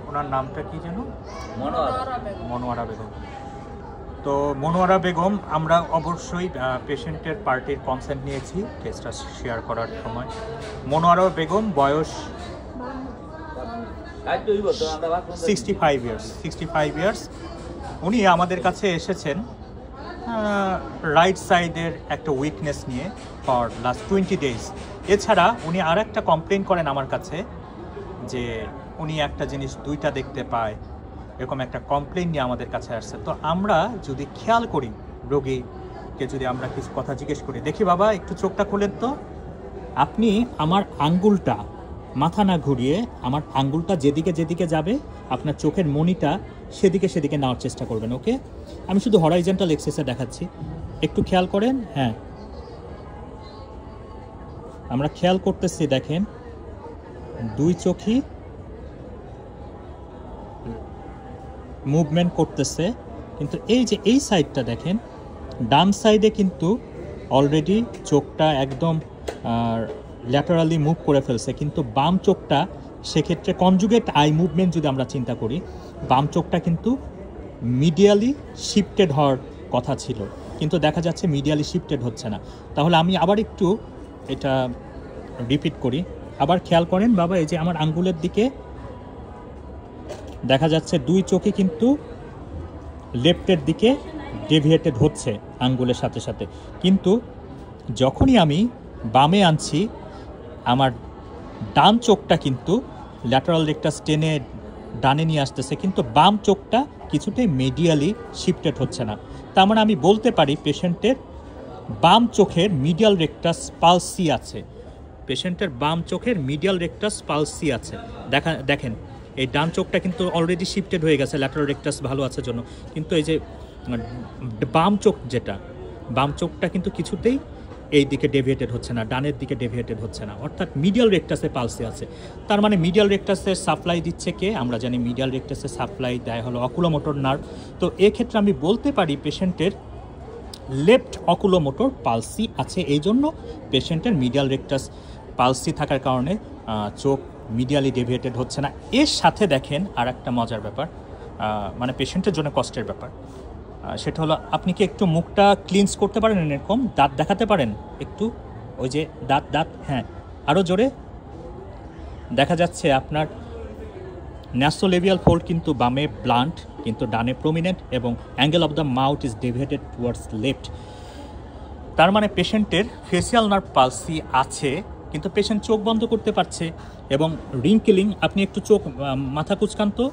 ওনার নামটা কি যেন? মনোয়ারা বেগম। তো মনোয়ারা বেগম, আমরা অবশ্যই পেশেন্টের পার্টির কনসেন্ট নিয়েছি কেসটা শেয়ার করার সময়। মনোয়ারা বেগম, বয়স 65 ইয়ার্স। উনি আমাদের কাছে এসেছেন রাইট সাইডের একটা উইকনেস নিয়ে ফর লাস্ট 20 days। এছাড়া উনি আর একটা কমপ্লেন করেন আমার কাছে যে উনি একটা জিনিস দুইটা দেখতে পায়, এরকম একটা কমপ্লেন নিয়ে আমাদের কাছে আসছে। তো আমরা যদি খেয়াল করি, রোগীকে যদি আমরা কিছু কথা জিজ্ঞেস করি, দেখি বাবা একটু চোখটা খোলেন তো, আপনি আমার আঙ্গুলটা মাথা না ঘুরিয়ে আমার আঙ্গুলটা যেদিকে যেদিকে যাবে আপনার চোখের মনিটা সেদিকে নেওয়ার চেষ্টা করবেন। ওকে, আমি শুধু হরাইজন্টাল এক্সারসাইজ দেখাচ্ছি, একটু খেয়াল করেন। হ্যাঁ, আমরা খেয়াল করতেছি, দেখেন দুই চোখই মুভমেন্ট করতেছে, কিন্তু এই যে এই সাইডটা দেখেন, ডান সাইডে কিন্তু অলরেডি চোখটা একদম ল্যাটারালি মুভ করে ফেলছে, কিন্তু বাম চোখটা সেক্ষেত্রে কনজুগেট আই মুভমেন্ট যদি আমরা চিন্তা করি, বাম চোখটা কিন্তু মিডিয়ালি শিফটেড হওয়ার কথা ছিল, কিন্তু দেখা যাচ্ছে মিডিয়ালি শিফটেড হচ্ছে না। তাহলে আমি আবার একটু এটা রিপিট করি, আবার খেয়াল করেন বাবা, এই যে আমার আঙ্গুলের দিকে দেখা যাচ্ছে দুই চোখে কিন্তু লেফটের দিকে ডেভিয়েটেড হচ্ছে আঙ্গুলের সাথে সাথে, কিন্তু যখনই আমি বামে আনছি আমার ডান চোখটা কিন্তু ল্যাটারাল রেকটাস টেনে ডানে নিয়ে আসতেছে, কিন্তু বাম চোখটা কিছুতেই মিডিয়ালি শিফটেড হচ্ছে না। তার মানে আমি বলতে পারি পেশেন্টের বাম চোখের মিডিয়াল রেকটাস পালসি আছে, পেশেন্টের বাম চোখের মিডিয়াল রেকটাস পালসি আছে। দেখেন এই ডান চোখটা কিন্তু অলরেডি শিফটেড হয়ে গেছে ল্যাটারাল রেকটাস ভালো আছে জন্য, কিন্তু এই যে বাম চোখ যেটা, বাম চোখটা কিন্তু কিছুতেই এই দিকে ডেভিয়েটেড হচ্ছে না, ডানের দিকে ডেভিয়েটেড হচ্ছে না, অর্থাৎ মিডিয়াল রেকটাসে পালসি আছে। তার মানে মিডিয়াল রেকটাসের সাপ্লাই দিচ্ছে কে? আমরা জানি মিডিয়াল রেকটাসের সাপ্লাই দেয় হলো অকুলোমোটর নার্ভ। তো এক্ষেত্রে আমি বলতে পারি পেশেন্টের লেফট অকুলোমোটর পালসি আছে, এই জন্য পেশেন্টের মিডিয়াল রেকটাস পালসি থাকার কারণে চোখ মিডিয়ালি ডেভিয়েটেড হচ্ছে না। এর সাথে দেখেন আর একটা মজার ব্যাপার, মানে পেশেন্টের জন্য কষ্টের ব্যাপার, সেটা হলো আপনি কি একটু মুখটা ক্লিনস করতে পারেন, এরকম দাঁত দেখাতে পারেন একটু, ওই যে দাঁত, হ্যাঁ আরও জোরে। দেখা যাচ্ছে আপনার ন্যাসোলেভিয়াল ফোল্ড কিন্তু বামে ব্লান্ট, কিন্তু ডানে প্রমিনেন্ট, এবং angle of the mouth is deviated towards left. তার মানে পেশেন্টের ফেসিয়াল নার্ভ পালসি আছে, কিন্তু পেশেন্ট চোখ বন্ধ করতে পারছে। এবং রিঙ্কেলিং, আপনি একটু চোখ মাথা কুচকান তো,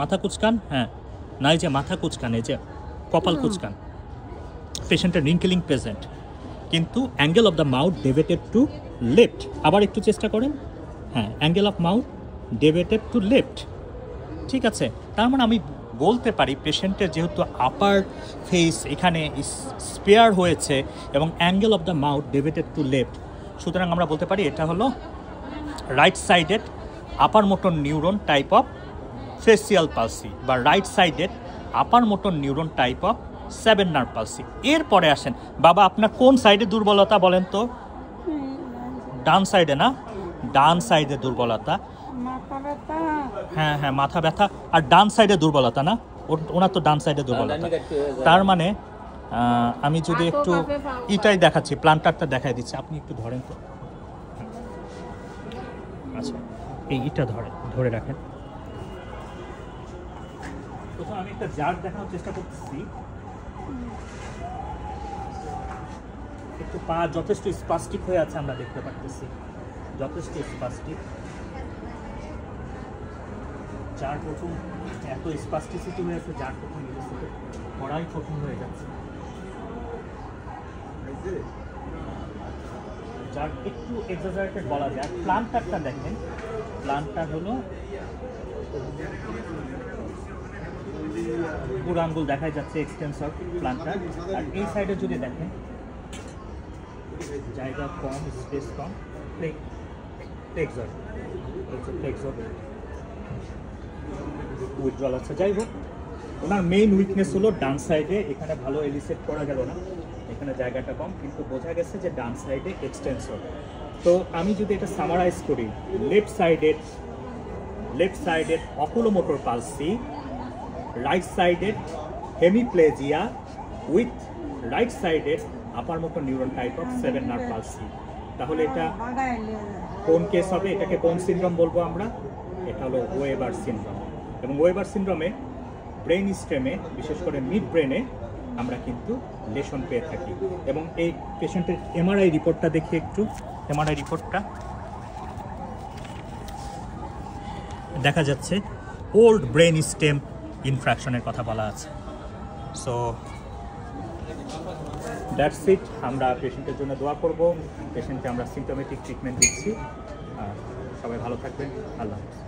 মাথা কুচকান, হ্যাঁ না এই যে মাথা কুচকান, এই যে কপাল কুচকান, পেশেন্টের রিঙ্কেলিং প্রেজেন্ট, কিন্তু angle of the mouth deviated to left. আবার একটু চেষ্টা করেন, হ্যাঁ angle of mouth deviated to left, ঠিক আছে। তার মানে আমি বলতে পারি পেশেন্টের যেহেতু আপার ফেস এখানে স্পেয়ার হয়েছে এবং angle of the mouth deviated to left, সুতরাং আমরা বলতে পারি এটা হলো right sided upper motor neuron type of facial palsy, বা right sided upper motor neuron type of 7 nerve palsy. এরপরে আসেন বাবা, আপনার কোন সাইডে দুর্বলতা বলেন তো? ডান সাইডে না? ডান সাইডে দুর্বলতা, হ্যাঁ হ্যাঁ মাথা ব্যথা, আর ডান সাইডে দুর্বলতা না? ওনার তো ডান সাইডে দুর্বলতা। তার মানে আমি যদি একটু এটাই দেখাচ্ছি, প্লান্টারটা দেখাই দিচ্ছি, আপনি একটু ধরেন তো। আচ্ছা এই ইটা ধরে রাখেন। প্রথম আমি একটা জার দেখানোর চেষ্টা করতেছি, একটু পা যথেষ্ট স্পাস্টিক হয়ে আছে, আমরা দেখতে পাচ্ছি যথেষ্ট স্পাস্টিক। যার প্রথম এত স্পাস্টিসিটি হয়েছে, যার প্রথম পড়াই প্রথম হয়ে যাচ্ছে, যার একটু এক্সাজারেটেড বলা যায়। প্লান্টারটা দেখেন, প্লান্টার হলো বুড়ো আঙ্গুল দেখা যাচ্ছে, এক্সটেন্সর প্লান্টার। আর এই সাইডে যদি দেখেন জায়গা কম, স্পেস কম, ফ্লেক্সর উইথড্রল আছে। যাই হোক, ওনার মেইন উইকনেস হলো ডান সাইডে, এখানে ভালো এলিসেট করা গেল না, এখানে জায়গাটা কম, কিন্তু বোঝা গেছে যে ডান সাইডে এক্সটেন্সর। তো আমি যদি এটা সামারাইজ করি, লেফট সাইডের অকুলোমোটর পালসি, রাইট সাইডের হেমিপ্লেজিয়া উইথ রাইট সাইডের আপার motor neuron type of 7 nerve palsy. তাহলে এটা কোন কেস হবে? এটাকে কোন সিনড্রোম বলবো আমরা? এটা হলো ওয়েবার সিনড্রোম। এবং ওয়েবার সিনড্রোমে ব্রেন স্টেমে, বিশেষ করে মিড ব্রেনে আমরা কিন্তু লেশন পেয়ে থাকি। এবং এই পেশেন্টের এমআরআই রিপোর্টটা দেখি একটু। এমআরআই রিপোর্টটা দেখা যাচ্ছে ওল্ড ব্রেন স্টেম ইনফ্র্যাকশনের কথা বলা আছে। So that's it. আমরা পেশেন্টের জন্য দোয়া করব, পেশেন্টকে আমরা সিমটোমেটিক ট্রিটমেন্ট দিচ্ছি। সবাই ভালো থাকবেন। আল্লাহ হাফেজ।